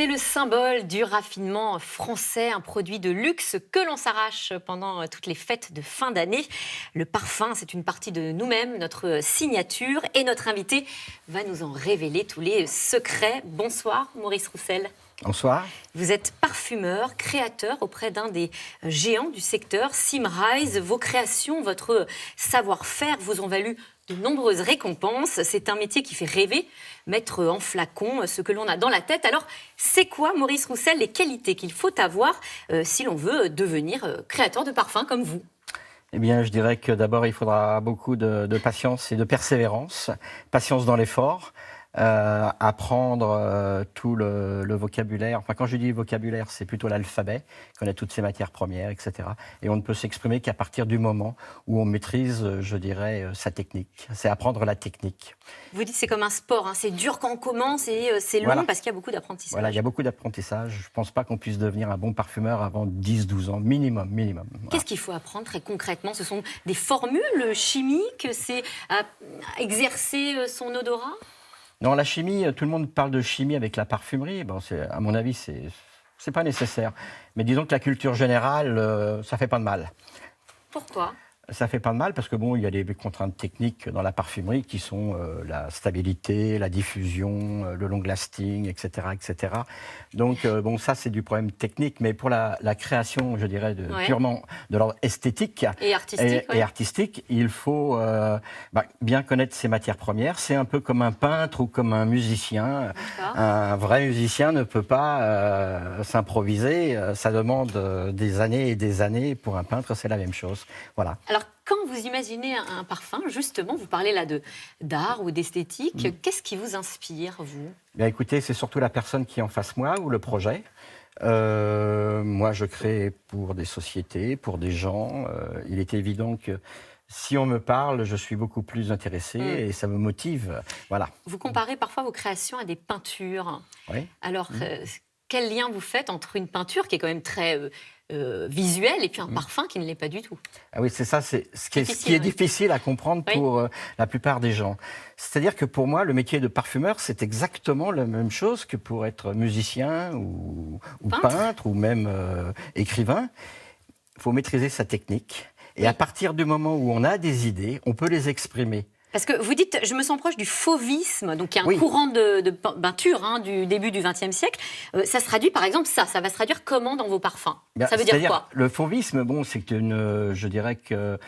c'est le symbole du raffinement français, un produit de luxe que l'on s'arrache pendant toutes les fêtes de fin d'année. Le parfum, c'est une partie de nous-mêmes, notre signature, et notre invité va nous en révéler tous les secrets. Bonsoir Maurice Roussel. Bonsoir. Vous êtes parfumeur, créateur auprès d'un des géants du secteur, Symrise. Vos créations, votre savoir-faire vous ont valu de nombreuses récompenses. C'est un métier qui fait rêver, mettre en flacon ce que l'on a dans la tête. Alors, c'est quoi, Maurice Roussel, les qualités qu'il faut avoir si l'on veut devenir créateur de parfums comme vous ? Eh bien, je dirais que d'abord, il faudra beaucoup de patience et de persévérance. Patience dans l'effort. Apprendre tout le vocabulaire. Enfin, quand je dis vocabulaire, c'est plutôt l'alphabet, connaître toutes ces matières premières, etc. Et on ne peut s'exprimer qu'à partir du moment où on maîtrise, je dirais, sa technique. C'est apprendre la technique. Vous dites que c'est comme un sport, hein. C'est dur quand on commence et c'est long parce qu'il y a beaucoup d'apprentissage. Voilà, il y a beaucoup d'apprentissage. Je ne pense pas qu'on puisse devenir un bon parfumeur avant 10-12 ans, minimum. Voilà. Qu'est-ce qu'il faut apprendre très concrètement ? Ce sont des formules chimiques ? C'est à exercer son odorat ? Dans la chimie, tout le monde parle de chimie avec la parfumerie. Bon, à mon avis, c'est pas nécessaire. Mais disons que la culture générale, ça fait pas de mal. Pourquoi ? Ça fait pas de mal parce que bon, il y a des contraintes techniques dans la parfumerie qui sont la stabilité, la diffusion, le long lasting, etc., etc. Donc bon, ça c'est du problème technique, mais pour la création, je dirais purement de l'ordre esthétique et artistique, il faut bien connaître ses matières premières. C'est un peu comme un peintre ou comme un musicien. Un vrai musicien ne peut pas s'improviser. Ça demande des années et des années. Pour un peintre, c'est la même chose. Voilà. Alors, quand vous imaginez un parfum, justement, vous parlez là d'art ou d'esthétique, qu'est-ce qui vous inspire, vous ? Bien, écoutez, c'est surtout la personne qui est en face de moi ou le projet. Moi, je crée pour des sociétés, pour des gens. Il est évident que si on me parle, je suis beaucoup plus intéressé et ça me motive. Voilà. Vous comparez parfois vos créations à des peintures. Oui. Alors, quel lien vous faites entre une peinture qui est quand même très visuelle et puis un parfum qui ne l'est pas du tout ? Ah oui, c'est ça, c'est ce qui est difficile à comprendre pour la plupart des gens. C'est-à-dire que pour moi, le métier de parfumeur, c'est exactement la même chose que pour être musicien ou peintre ou même écrivain. Il faut maîtriser sa technique. Et à partir du moment où on a des idées, on peut les exprimer. Parce que vous dites, je me sens proche du fauvisme, donc il y a un courant de peinture du début du XXe siècle. Ça se traduit, par exemple, ça va se traduire comment dans vos parfums ? Ça veut dire quoi ? Le fauvisme, bon, je dirais que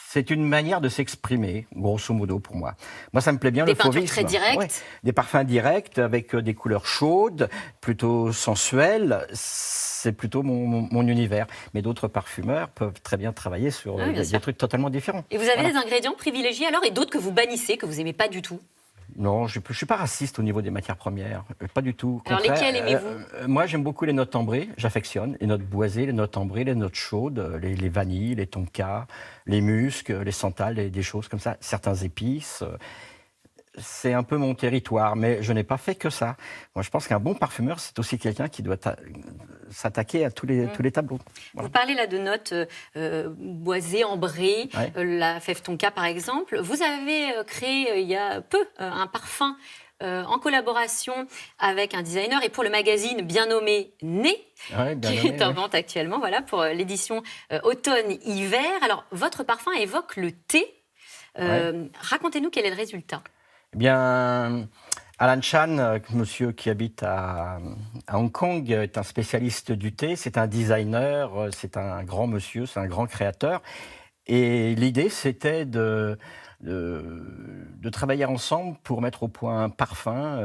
c'est une manière de s'exprimer, grosso modo, pour moi. Moi, ça me plaît bien, le fauvisme. Des peintures très directes ? Ouais, des parfums directs, avec des couleurs chaudes, plutôt sensuelles. C'est plutôt mon univers. Mais d'autres parfumeurs peuvent très bien travailler sur des trucs totalement différents. Et vous avez des ingrédients privilégiés alors, et d'autres que vous bannissez, que vous n'aimez pas du tout ? Non, je ne suis pas raciste au niveau des matières premières, pas du tout. Alors lesquelles aimez-vous ? Moi, j'aime beaucoup les notes ambrées, j'affectionne. Les notes boisées, les notes ambrées, les notes chaudes, les vanilles, les tonkas, les muscs, les santhals, des choses comme ça. Certains épices. C'est un peu mon territoire, mais je n'ai pas fait que ça. Moi, je pense qu'un bon parfumeur, c'est aussi quelqu'un qui doit s'attaquer à tous les tableaux. Voilà. Vous parlez là de notes boisées, ambrées, la fève tonka par exemple. Vous avez créé il y a peu un parfum en collaboration avec un designer et pour le magazine bien nommé Né, qui est en vente actuellement, voilà, pour l'édition automne-hiver. Alors, votre parfum évoque le thé. Racontez-nous quel est le résultat. Eh bien, Alan Chan, monsieur qui habite à Hong Kong, est un spécialiste du thé. C'est un designer, c'est un grand monsieur, c'est un grand créateur. Et l'idée, c'était de travailler ensemble pour mettre au point un parfum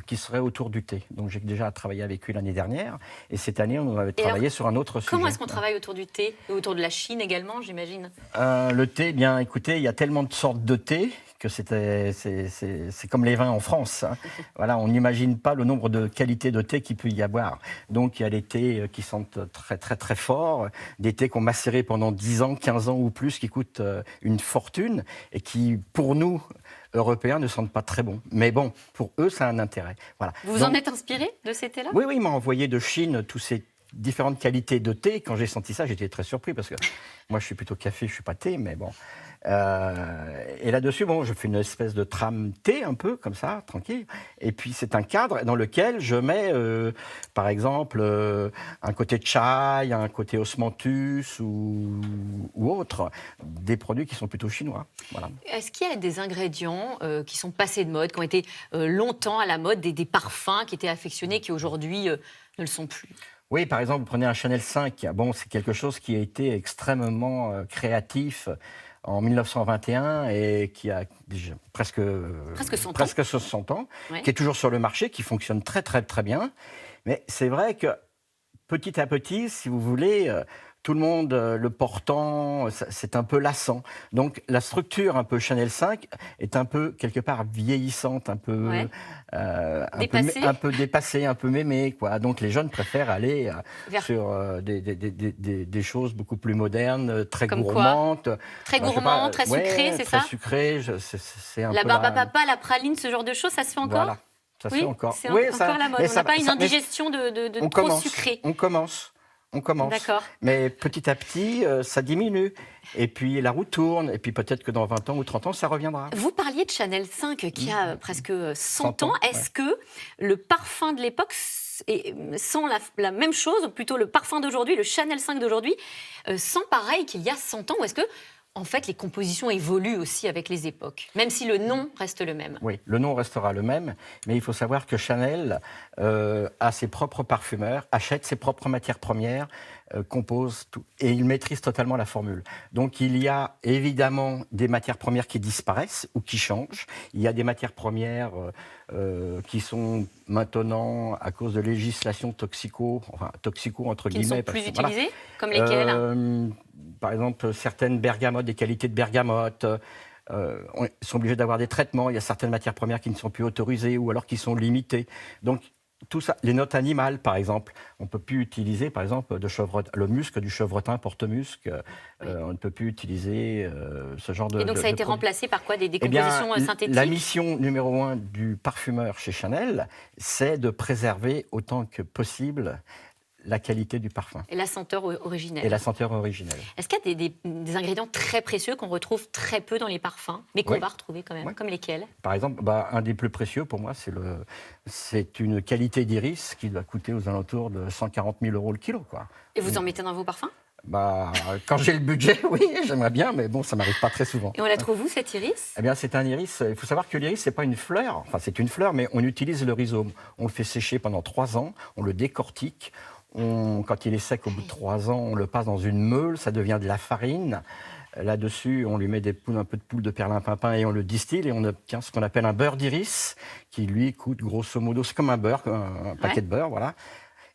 qui serait autour du thé. Donc j'ai déjà travaillé avec lui l'année dernière. Et cette année, on avait travaillé sur un autre sujet. Comment est-ce qu'on travaille autour du thé ? Autour de la Chine également, j'imagine ? Le thé, bien écoutez, il y a tellement de sortes de thé que c'est comme les vins en France. Hein. Voilà, on n'imagine pas le nombre de qualités de thé qu'il peut y avoir. Donc il y a des thés qui sentent très très très fort, des thés qu'on macéré pendant 10 ans, 15 ans ou plus, qui coûtent une fortune et qui, pour nous, Européens, ne sentent pas très bon. Mais bon, pour eux, ça a un intérêt. Voilà. Vous en êtes inspiré de ces thés-là ? Oui, il m'a envoyé de Chine tous ces différentes qualités de thé. Quand j'ai senti ça, j'étais très surpris parce que moi, je suis plutôt café, je ne suis pas thé, mais bon. Et là-dessus, bon, je fais une espèce de trame T, un peu, comme ça, tranquille. Et puis, c'est un cadre dans lequel je mets, par exemple, un côté chai, un côté osmanthus ou autre, des produits qui sont plutôt chinois. Voilà. Est-ce qu'il y a des ingrédients qui sont passés de mode, qui ont été longtemps à la mode, des parfums qui étaient affectionnés, qui aujourd'hui ne le sont plus? Oui, par exemple, vous prenez un Chanel 5. Bon, c'est quelque chose qui a été extrêmement créatif en 1921 et qui a déjà presque 60 ans, ouais. Qui est toujours sur le marché, qui fonctionne très très très bien. Mais c'est vrai que petit à petit, si vous voulez, tout le monde le portant, c'est un peu lassant. Donc la structure un peu Chanel 5 est un peu quelque part vieillissante, un peu, ouais. un peu dépassée, un peu mémée, quoi. Donc les jeunes préfèrent aller sur des choses beaucoup plus modernes, très comme gourmandes. Très gourmand, très sucré, c'est ça? Très sucré, c'est un la peu barbe à papa, la praline, ce genre de choses, ça se fait encore? Voilà, ça se fait encore. C'est encore la mode. On n'a pas une indigestion de trop sucré. On commence. D'accord. Mais petit à petit, ça diminue. Et puis la roue tourne. Et puis peut-être que dans 20 ans ou 30 ans, ça reviendra. Vous parliez de Chanel 5 qui a presque 100 ans. Est-ce que le parfum de l'époque sent la même chose, ou plutôt le parfum d'aujourd'hui, le Chanel 5 d'aujourd'hui, sent pareil qu'il y a 100 ans? Ou est-ce que, en fait, les compositions évoluent aussi avec les époques, même si le nom reste le même? Oui, le nom restera le même, mais il faut savoir que Chanel a ses propres parfumeurs, achète ses propres matières premières, compose tout, et il maîtrise totalement la formule. Donc il y a évidemment des matières premières qui disparaissent ou qui changent. Il y a des matières premières qui sont maintenant, à cause de législation toxico entre qui guillemets. Qui ne sont plus utilisées, comme lesquelles? Par exemple, certaines bergamotes, des qualités de bergamote, sont obligés d'avoir des traitements. Il y a certaines matières premières qui ne sont plus autorisées ou alors qui sont limitées. Donc, tout ça, les notes animales, par exemple, on ne peut plus utiliser, par exemple, le musc du chevretin porte-musc. On ne peut plus utiliser ce genre de. Et donc, ça a été remplacé par quoi? Des compositions synthétiques? La mission numéro 1 du parfumeur chez Chanel, c'est de préserver autant que possible la qualité du parfum. Et la senteur originelle. Est-ce qu'il y a des ingrédients très précieux qu'on retrouve très peu dans les parfums, mais qu'on va retrouver quand même, comme lesquels? Par exemple, un des plus précieux pour moi, c'est une qualité d'iris qui doit coûter aux alentours de 140 000 € le kilo, quoi. Et vous en mettez dans vos parfums? Quand j'ai le budget, oui, j'aimerais bien, mais bon, ça m'arrive pas très souvent. Et on la trouve où, cette iris? Eh bien, c'est un iris. Il faut savoir que l'iris, c'est pas une fleur. Enfin, c'est une fleur, mais on utilise le rhizome. On le fait sécher pendant 3 ans, on le décortique. Quand il est sec, au bout de 3 ans, on le passe dans une meule, ça devient de la farine. Là-dessus, on lui met un peu de poudre de perlimpinpin et on le distille et on obtient ce qu'on appelle un beurre d'iris, qui lui coûte grosso modo, c'est comme un beurre, un paquet de beurre, voilà.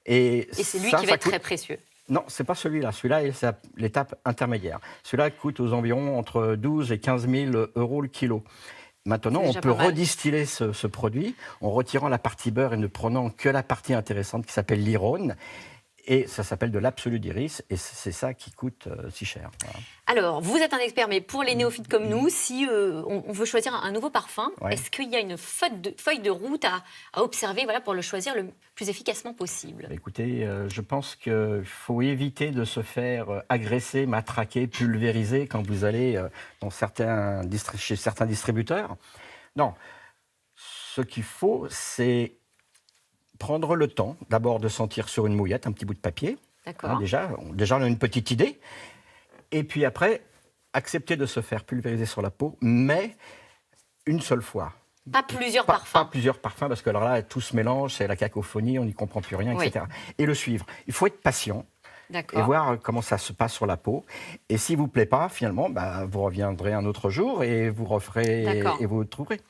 Et c'est lui qui va être très précieux. Non, c'est pas celui-là. Celui-là, c'est l'étape intermédiaire. Celui-là coûte aux environs entre 12 et 15 000 € le kilo. Maintenant, on peut redistiller ce produit en retirant la partie beurre et ne prenant que la partie intéressante qui s'appelle l'irone. Et ça s'appelle de l'absolu d'iris, et c'est ça qui coûte si cher. Voilà. Alors, vous êtes un expert, mais pour les néophytes comme nous, si on veut choisir un nouveau parfum, est-ce qu'il y a une feuille de route à observer, pour le choisir le plus efficacement possible? Écoutez, je pense qu'il faut éviter de se faire agresser, matraquer, pulvériser quand vous allez chez certains distributeurs. Non, ce qu'il faut, c'est prendre le temps, d'abord de sentir sur une mouillette, un petit bout de papier. D'accord. Déjà, on a une petite idée. Et puis après, accepter de se faire pulvériser sur la peau, mais une seule fois. Pas plusieurs parfums. Pas plusieurs parfums, parce que alors là, tout se mélange, c'est la cacophonie, on n'y comprend plus rien, etc. Et le suivre. Il faut être patient. Et voir comment ça se passe sur la peau. Et s'il ne vous plaît pas, finalement, vous reviendrez un autre jour et vous referez et vous le trouverez.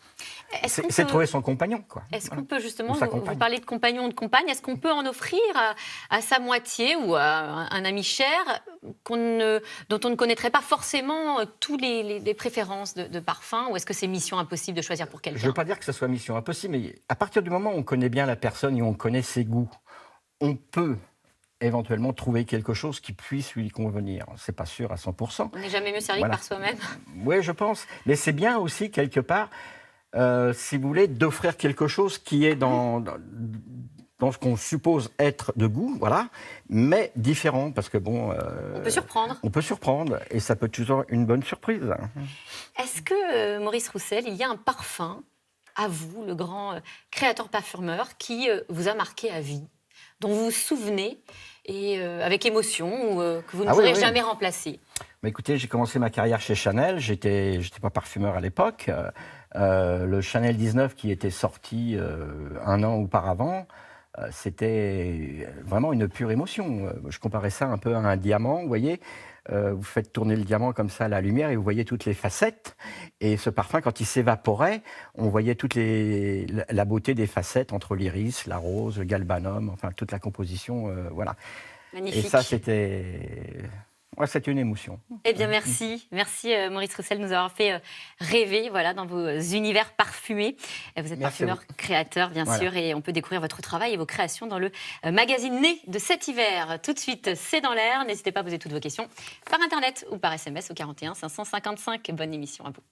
C'est trouver son compagnon, quoi. Est-ce qu'on peut justement, vous parlez de compagnon ou de compagne, est-ce qu'on peut en offrir à sa moitié ou à un ami cher dont on ne connaîtrait pas forcément toutes les préférences de parfum, ou est-ce que c'est mission impossible de choisir pour quelqu'un? Je ne veux pas dire que ce soit mission impossible, mais à partir du moment où on connaît bien la personne et on connaît ses goûts, on peut éventuellement trouver quelque chose qui puisse lui convenir. C'est pas sûr à 100%. On n'est jamais mieux servi que par soi-même. Oui, je pense. Mais c'est bien aussi, quelque part, si vous voulez, d'offrir quelque chose qui est dans ce qu'on suppose être de goût, voilà, mais différent, parce que bon... on peut surprendre. On peut surprendre, et ça peut être toujours une bonne surprise. Est-ce que, Maurice Roussel, il y a un parfum, à vous, le grand créateur parfumeur, qui vous a marqué à vie, dont vous vous souvenez, et avec émotion, ou que vous ne pourrez jamais remplacer? Écoutez, j'ai commencé ma carrière chez Chanel, j'étais pas parfumeur à l'époque. Le Chanel 19 qui était sorti un an auparavant, c'était vraiment une pure émotion. Je comparais ça un peu à un diamant, vous voyez. Vous faites tourner le diamant comme ça à la lumière et vous voyez toutes les facettes. Et ce parfum, quand il s'évaporait, on voyait la beauté des facettes entre l'iris, la rose, le galbanum, enfin toute la composition, voilà. Magnifique. Et ça, c'était une émotion. Eh bien, merci. Merci, Maurice Roussel, de nous avoir fait rêver, voilà, dans vos univers parfumés. Vous êtes parfumeur créateur, bien sûr, et on peut découvrir votre travail et vos créations dans le magazine Né de cet hiver. Tout de suite, c'est dans l'air. N'hésitez pas à poser toutes vos questions par Internet ou par SMS au 41 555. Bonne émission à vous.